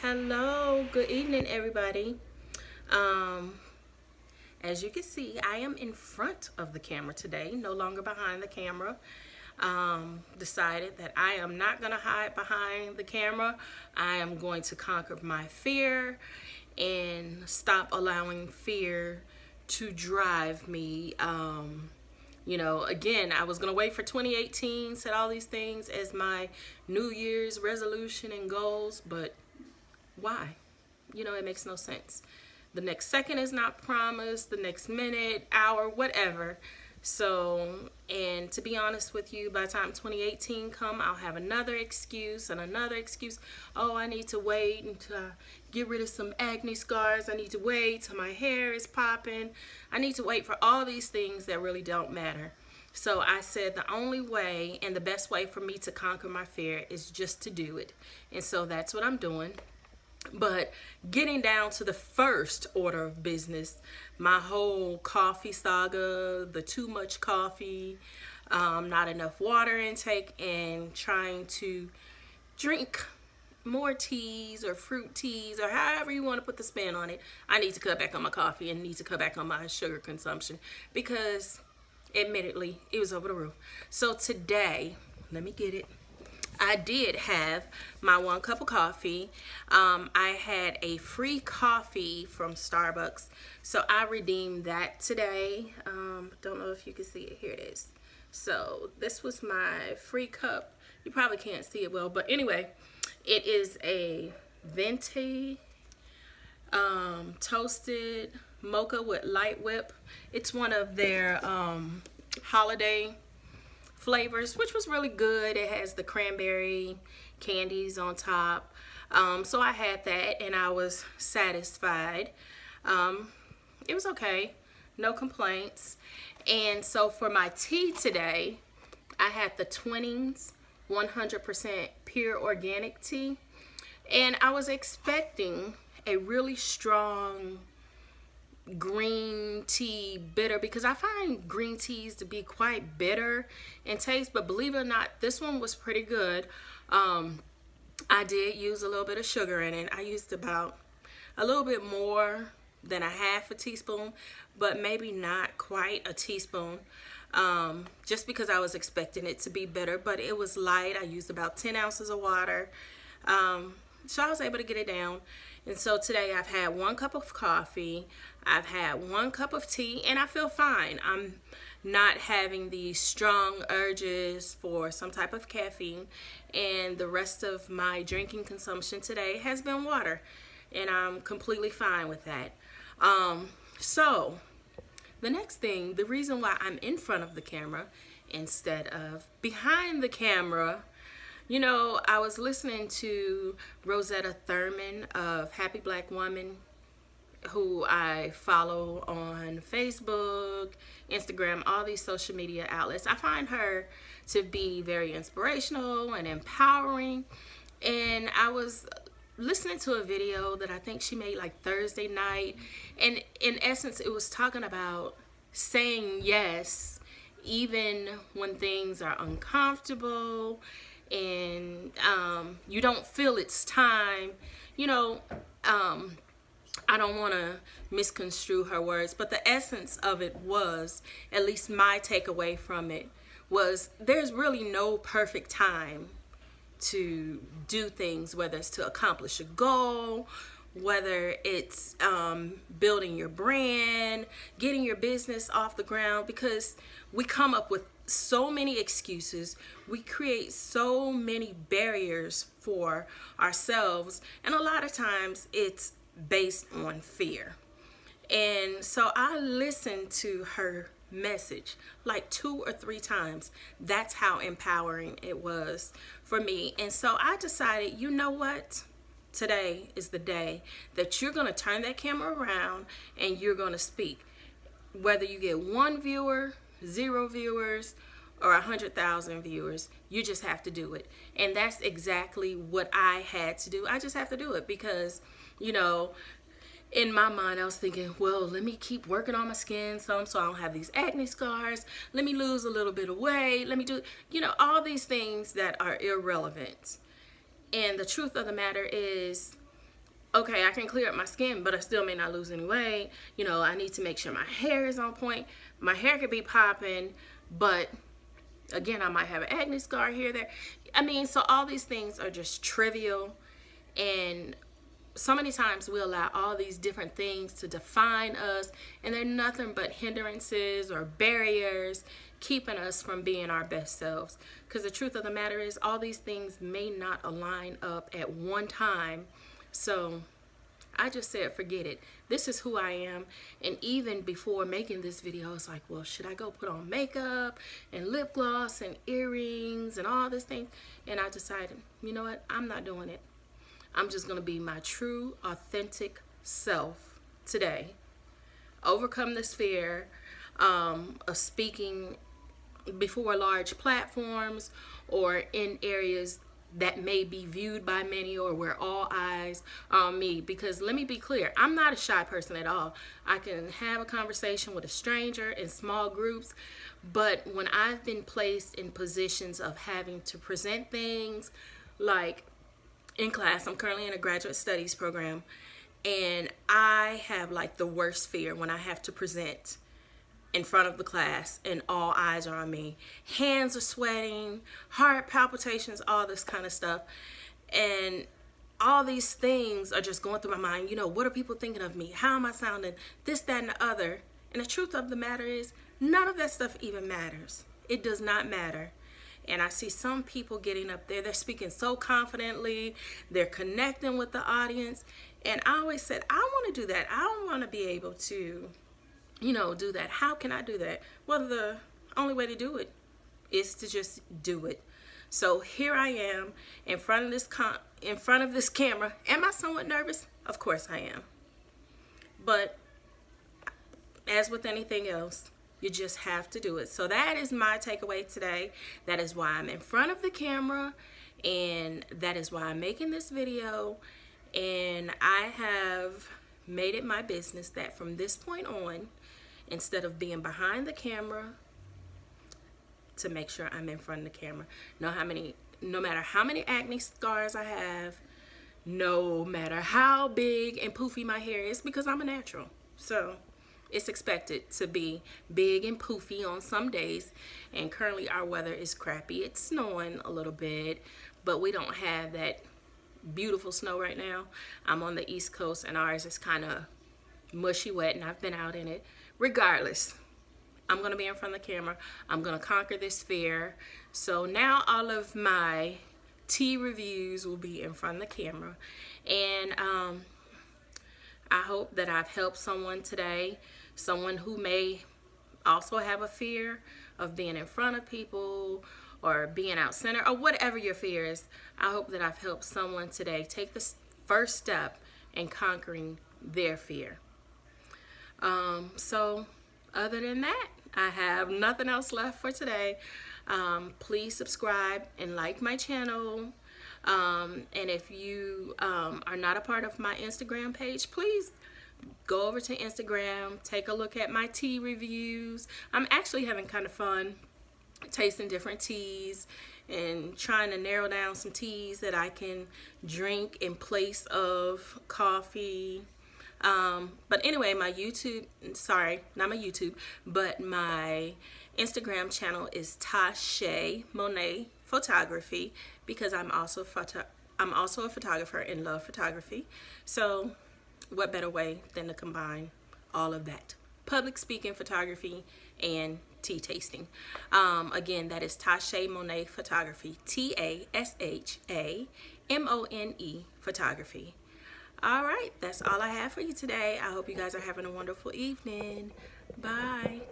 Hello, good evening, everybody. Um, as you can see, I am in front of the camera today, no longer behind the camera. Decided that I am not going to hide behind the camera. I am going to conquer my fear and stop allowing fear to drive me. Again, I was going to wait for 2018, set all these things as my New Year's resolution and goals, but why? It makes no sense. The next second is not promised, the next minute, hour, whatever. So, and to be honest with you, by the time 2018 come, I'll have another excuse and another excuse. Oh, I need to wait until I get rid of some acne scars. I need to wait till my hair is popping. I need to wait for all these things that really don't matter. So I said the only way and the best way for me to conquer my fear is just to do it. And so that's what I'm doing. But getting down to the first order of business, my whole coffee saga, the too much coffee, not enough water intake, and trying to drink more teas or fruit teas or however you want to put the spin on it. I need to cut back on my coffee and need to cut back on my sugar consumption because admittedly it was over the roof. So today, let me get it. I did have my 1 cup of coffee. I had a free coffee from Starbucks, so I redeemed that today. Don't know if you can see it. Here it is. So this was my free cup. You probably can't see it well, but anyway, it is a venti toasted mocha with light whip. It's one of their holiday flavors, which was really good. It has the cranberry candies on top. So I had that and I was satisfied. It was okay, no complaints. And so for my tea today, I had the Twinings 100% pure organic tea. And I was expecting a really strong green tea bitter because I find green teas to be quite bitter in taste, but believe it or not, this one was pretty good. I did use a little bit of sugar in it. I used about a little bit more than a half a teaspoon, but maybe not quite a teaspoon, just because I was expecting it to be bitter, but it was light. I used about 10 ounces of water, so I was able to get it down. And so today I've had 1 cup of coffee, I've had 1 cup of tea, and I feel fine. I'm not having these strong urges for some type of caffeine, and the rest of my drinking consumption today has been water, and I'm completely fine with that. So the next thing, the reason why I'm in front of the camera instead of behind the camera, I was listening to Rosetta Thurman of Happy Black Woman, who I follow on Facebook, Instagram, all these social media outlets. I find her to be very inspirational and empowering. And I was listening to a video that I think she made like Thursday night. And in essence, it was talking about saying yes, even when things are uncomfortable and you don't feel it's time. I don't want to misconstrue her words, but the essence of it was, at least my takeaway from it, was there's really no perfect time to do things, whether it's to accomplish a goal, whether it's building your brand, getting your business off the ground, because we come up with so many excuses, we create so many barriers for ourselves, and a lot of times it's based on fear. And so I listened to her message like 2 or 3 times. That's how empowering it was for me. And so I decided, you know what? Today is the day that you're going to turn that camera around and you're going to speak. Whether you get 1 viewer, 0 viewers, or 100,000 viewers, you just have to do it. And that's exactly what I had to do. I just have to do it because, in my mind, I was thinking, well, let me keep working on my skin so I don't have these acne scars. Let me lose a little bit of weight. Let me do, all these things that are irrelevant. And the truth of the matter is, okay, I can clear up my skin, but I still may not lose any weight. You know, I need to make sure my hair is on point. My hair could be popping, but again, I might have an acne scar here, there. I mean, so all these things are just trivial, and so many times we allow all these different things to define us, and they're nothing but hindrances or barriers keeping us from being our best selves. Because the truth of the matter is, all these things may not align up at one time. So I just said, forget it. This is who I am. And even before making this video, I was like, well, should I go put on makeup and lip gloss and earrings and all this thing? And I decided, you know what? I'm not doing it. I'm just going to be my true, authentic self today. Overcome this fear of speaking before large platforms or in areas that may be viewed by many or where all eyes are on me. Because let me be clear, I'm not a shy person at all. I can have a conversation with a stranger in small groups, but when I've been placed in positions of having to present things, like in class, I'm currently in a graduate studies program, and I have like the worst fear when I have to present in front of the class and all eyes are on me. Hands are sweating, heart palpitations, all this kind of stuff. And all these things are just going through my mind. You know, what are people thinking of me? How am I sounding? This, that, and the other. And the truth of the matter is, none of that stuff even matters. It does not matter. And I see some people getting up there, they're speaking so confidently, they're connecting with the audience. And I always said, I want to do that. I don't want to be able to, you know, do that. How can I do that? Well, the only way to do it is to just do it. So here I am in front of this camera. Am I somewhat nervous? Of course I am. But as with anything else, you just have to do it. So that is my takeaway today. That is why I'm in front of the camera, and that is why I'm making this video. And I have made it my business that from this point on, instead of being behind the camera, to make sure I'm in front of the camera. No matter how many acne scars I have, no matter how big and poofy my hair is, because I'm a natural. So it's expected to be big and poofy on some days. And currently our weather is crappy. It's snowing a little bit, but we don't have that beautiful snow right now. I'm on the East Coast and ours is kind of mushy wet, and I've been out in it. Regardless, I'm going to be in front of the camera. I'm going to conquer this fear. So now all of my tea reviews will be in front of the camera. And I hope that I've helped someone today, someone who may also have a fear of being in front of people or being out center or whatever your fear is. I hope that I've helped someone today take the first step in conquering their fear. So other than that, I have nothing else left for today. Please subscribe and like my channel. And if you are not a part of my Instagram page, please go over to Instagram, take a look at my tea reviews. I'm actually having kind of fun tasting different teas and trying to narrow down some teas that I can drink in place of coffee. But anyway, my Instagram channel is Tasha Monet Photography, because I'm also a photographer and love photography. So what better way than to combine all of that? Public speaking, photography, and tea tasting. Again, that is Tasha Monet Photography. TASHAMONE Photography. All right, that's all I have for you today. I hope you guys are having a wonderful evening. Bye.